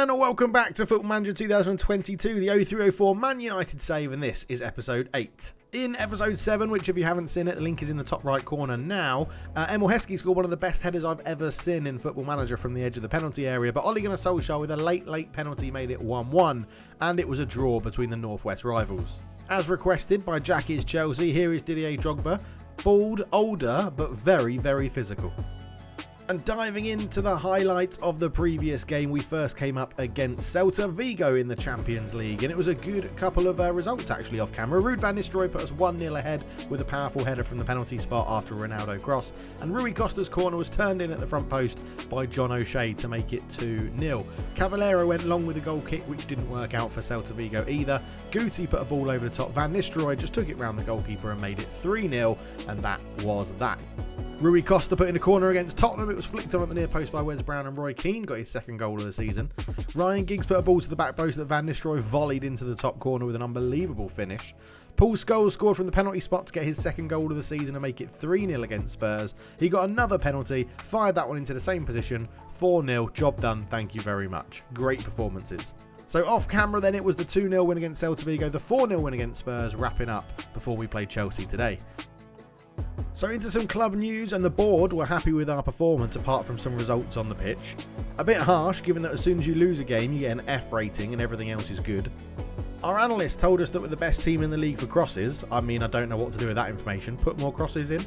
And welcome back to Football Manager 2022, the 0304 Man United save, and this is episode 8. In episode 7, which if you haven't seen it, the link is in the top right corner now, Emil Heskey scored one of the best headers I've ever seen in Football Manager from the edge of the penalty area, but Ole Gunnar Solskjaer with a late penalty made it 1-1, and it was a draw between the Northwest rivals. As requested by Jackie's Chelsea, here is Didier Drogba, bald, older, but very, very physical. And diving into the highlights of the previous game, we first came up against Celta Vigo in the Champions League, and it was a good couple of results actually off camera. Ruud van Nistelrooy put us 1-0 ahead with a powerful header from the penalty spot after a Ronaldo cross, and Rui Costa's corner was turned in at the front post by John O'Shea to make it 2-0. Cavaleiro went long with a goal kick, which didn't work out for Celta Vigo either. Guti put a ball over the top. Van Nistelrooy just took it round the goalkeeper and made it 3-0, and that was that. Rui Costa put in a corner against Tottenham. It was flicked on at the near post by Wes Brown, and Roy Keane got his second goal of the season. Ryan Giggs put a ball to the back post that Van Nistelrooy volleyed into the top corner with an unbelievable finish. Paul Scholes scored from the penalty spot to get his second goal of the season and make it 3-0 against Spurs. He got another penalty, fired that one into the same position, 4-0, job done, thank you very much. Great performances. So off camera then, it was the 2-0 win against Celta Vigo, the 4-0 win against Spurs, wrapping up before we played Chelsea today. So into some club news, and the board were happy with our performance apart from some results on the pitch. A bit harsh given that as soon as you lose a game you get an F rating and everything else is good. Our analyst told us that we're the best team in the league for crosses. I mean, I don't know what to do with that information. Put more crosses in.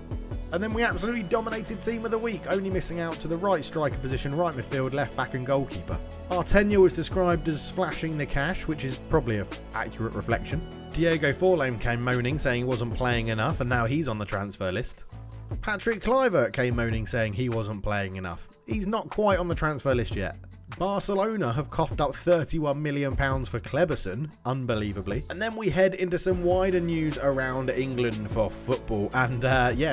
And then we absolutely dominated team of the week, only missing out to the right striker position, right midfield, left back and goalkeeper. Our tenure was described as splashing the cash, which is probably an accurate reflection. Diego Forlane came moaning saying he wasn't playing enough, and now he's on the transfer list. Patrick Kluivert came moaning saying he wasn't playing enough. He's not quite on the transfer list yet. Barcelona have coughed up £31 million for Kleberson, unbelievably. And then we head into some wider news around England for football. And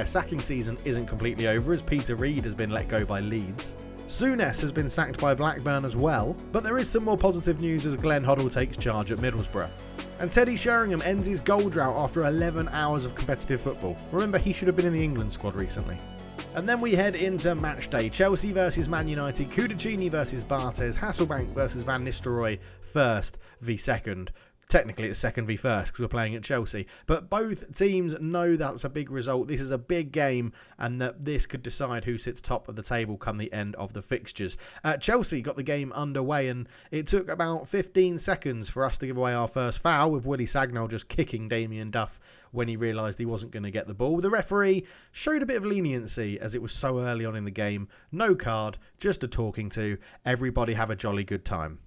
sacking season isn't completely over, as Peter Reid has been let go by Leeds. Souness has been sacked by Blackburn as well, but there is some more positive news as Glenn Hoddle takes charge at Middlesbrough. And Teddy Sheringham ends his goal drought after 11 hours of competitive football. Remember, he should have been in the England squad recently. And then we head into match day. Chelsea versus Man United, Kudicini versus Barthez, Hasselbank versus Van Nistelrooy, first v second. Technically it's second v first because we're playing at Chelsea. But both teams know that's a big result. This is a big game, and that this could decide who sits top of the table come the end of the fixtures. Chelsea got the game underway, and it took about 15 seconds for us to give away our first foul, with Willie Sagnol just kicking Damien Duff when he realised he wasn't going to get the ball. The referee showed a bit of leniency as it was so early on in the game. No card, just a talking to. Everybody have a jolly good time.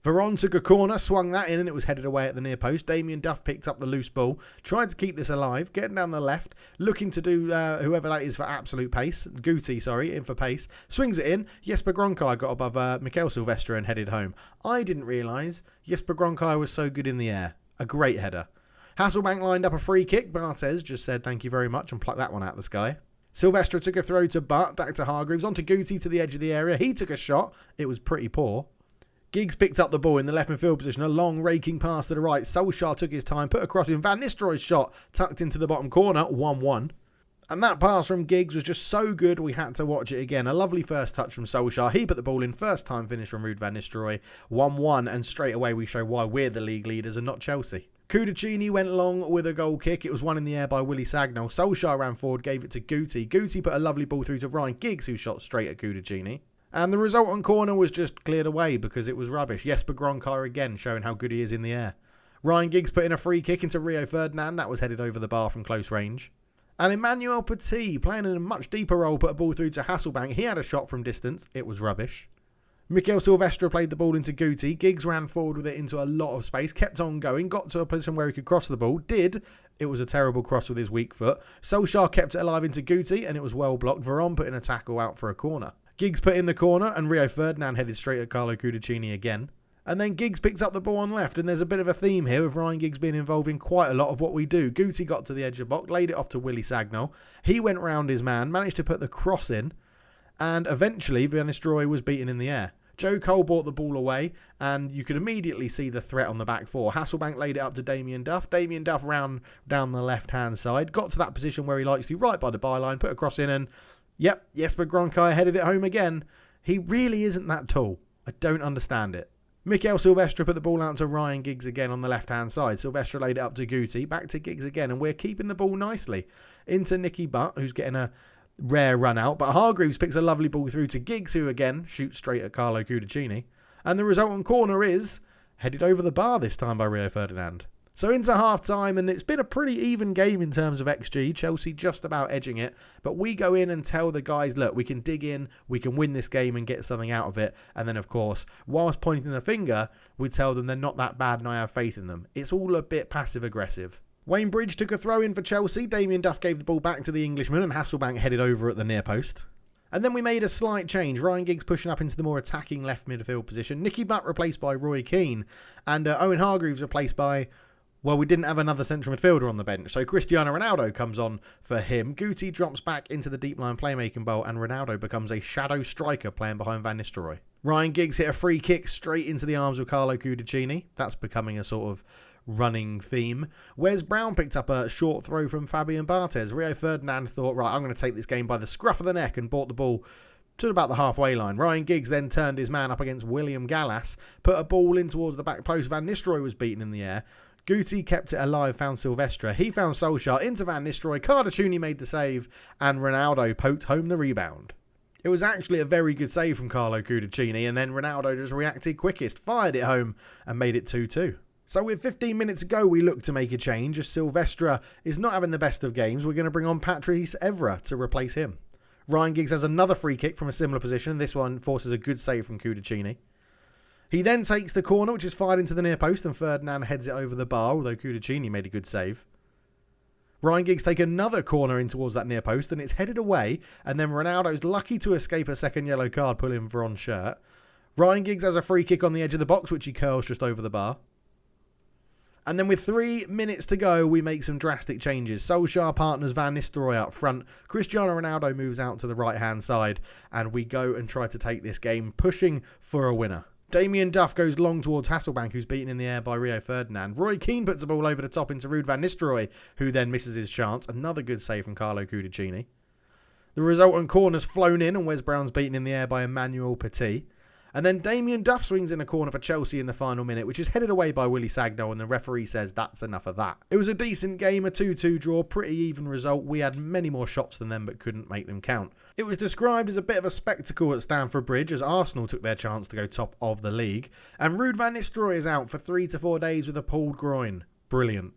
Veron took a corner, swung that in, and it was headed away at the near post. Damien Duff picked up the loose ball, tried to keep this alive, getting down the left, looking to do whoever that is for absolute pace. Guti, in for pace. Swings it in. Jesper Grønkjær got above Mikel Silvestre and headed home. I didn't realise Jesper Grønkjær was so good in the air. A great header. Hasselbank lined up a free kick. Barthez just said thank you very much and plucked that one out of the sky. Silvestre took a throw to Butt, back to Hargreaves, onto Guti to the edge of the area. He took a shot. It was pretty poor. Giggs picked up the ball in the left midfield position, a long raking pass to the right. Solskjaer took his time, put a cross in. Van Nistelrooy's shot tucked into the bottom corner, 1-1. And that pass from Giggs was just so good we had to watch it again. A lovely first touch from Solskjaer. He put the ball in, first time finish from Ruud van Nistelrooy, 1-1, and straight away we show why we're the league leaders and not Chelsea. Kudicini went long with a goal kick. It was won in the air by Willie Sagnol. Solskjaer ran forward, gave it to Guti. Guti put a lovely ball through to Ryan Giggs, who shot straight at Kudicini. And the resultant corner was just cleared away because it was rubbish. Jesper Grønkjær again showing how good he is in the air. Ryan Giggs put in a free kick into Rio Ferdinand. That was headed over the bar from close range. And Emmanuel Petit, playing in a much deeper role, put a ball through to Hasselbank. He had a shot from distance. It was rubbish. Mikel Silvestre played the ball into Guti. Giggs ran forward with it into a lot of space. Kept on going. Got to a position where he could cross the ball. Did. It was a terrible cross with his weak foot. Solskjaer kept it alive into Guti, and it was well blocked. Veron put in a tackle out for a corner. Giggs put in the corner, and Rio Ferdinand headed straight at Carlo Kudicini again. And then Giggs picked up the ball on left, and there's a bit of a theme here with Ryan Giggs being involved in quite a lot of what we do. Guti got to the edge of the box, laid it off to Willie Sagnol. He went round his man, managed to put the cross in, and eventually Van Nistelrooy was beaten in the air. Joe Cole brought the ball away, and you could immediately see the threat on the back four. Hasselbank laid it up to Damien Duff. Damien Duff ran down the left-hand side, got to that position where he likes to, right by the byline, put a cross in, and yep, Jesper Grønkjær headed it home again. He really isn't that tall. I don't understand it. Mikel Silvestre put the ball out to Ryan Giggs again on the left-hand side. Silvestre laid it up to Guti, back to Giggs again, and we're keeping the ball nicely. Into Nicky Butt, who's getting a rare run out, but Hargreaves picks a lovely ball through to Giggs, who again shoots straight at Carlo Cudicini. And the resultant corner is headed over the bar this time by Rio Ferdinand. So into half-time, and it's been a pretty even game in terms of XG. Chelsea just about edging it. But we go in and tell the guys, look, we can dig in, we can win this game and get something out of it. And then, of course, whilst pointing the finger, we tell them they're not that bad and I have faith in them. It's all a bit passive-aggressive. Wayne Bridge took a throw in for Chelsea. Damien Duff gave the ball back to the Englishman and Hasselbank headed over at the near post. And then we made a slight change. Ryan Giggs pushing up into the more attacking left midfield position. Nicky Butt replaced by Roy Keane. And Owen Hargreaves replaced by... well, we didn't have another central midfielder on the bench, so Cristiano Ronaldo comes on for him. Guti drops back into the deep line playmaking bowl, and Ronaldo becomes a shadow striker playing behind Van Nistelrooy. Ryan Giggs hit a free kick straight into the arms of Carlo Cudicini. That's becoming a sort of running theme. Wes Brown picked up a short throw from Fabian Barthez. Rio Ferdinand thought, right, I'm going to take this game by the scruff of the neck, and brought the ball to about the halfway line. Ryan Giggs then turned his man up against William Gallas, put a ball in towards the back post. Van Nistelrooy was beaten in the air. Guti kept it alive, found Silvestre. He found Solskjaer into Van Nistelrooy. Cardicciuni made the save, and Ronaldo poked home the rebound. It was actually a very good save from Carlo Cudicini, and then Ronaldo just reacted quickest, fired it home, and made it 2-2. So with 15 minutes to go, we look to make a change. As Silvestre is not having the best of games, we're going to bring on Patrice Evra to replace him. Ryan Giggs has another free kick from a similar position. This one forces a good save from Cudicini. He then takes the corner, which is fired into the near post, and Ferdinand heads it over the bar, although Cudicini made a good save. Ryan Giggs take another corner in towards that near post, and it's headed away, and then Ronaldo's lucky to escape a second yellow card pulling for on shirt. Ryan Giggs has a free kick on the edge of the box, which he curls just over the bar. And then with 3 minutes to go, we make some drastic changes. Solskjaer partners Van Nistelrooy up front. Cristiano Ronaldo moves out to the right-hand side, and we go and try to take this game, pushing for a winner. Damien Duff goes long towards Hasselbank, who's beaten in the air by Rio Ferdinand. Roy Keane puts the ball over the top into Ruud Van Nistelrooy, who then misses his chance. Another good save from Carlo Cudicini. The resultant corner's flown in, and Wes Brown's beaten in the air by Emmanuel Petit. And then Damien Duff swings in a corner for Chelsea in the final minute, which is headed away by Willy Sagnol, and the referee says that's enough of that. It was a decent game, a 2-2 draw, pretty even result. We had many more shots than them, but couldn't make them count. It was described as a bit of a spectacle at Stamford Bridge, as Arsenal took their chance to go top of the league. And Ruud Van Nistelrooy is out for 3 to 4 days with a pulled groin. Brilliant.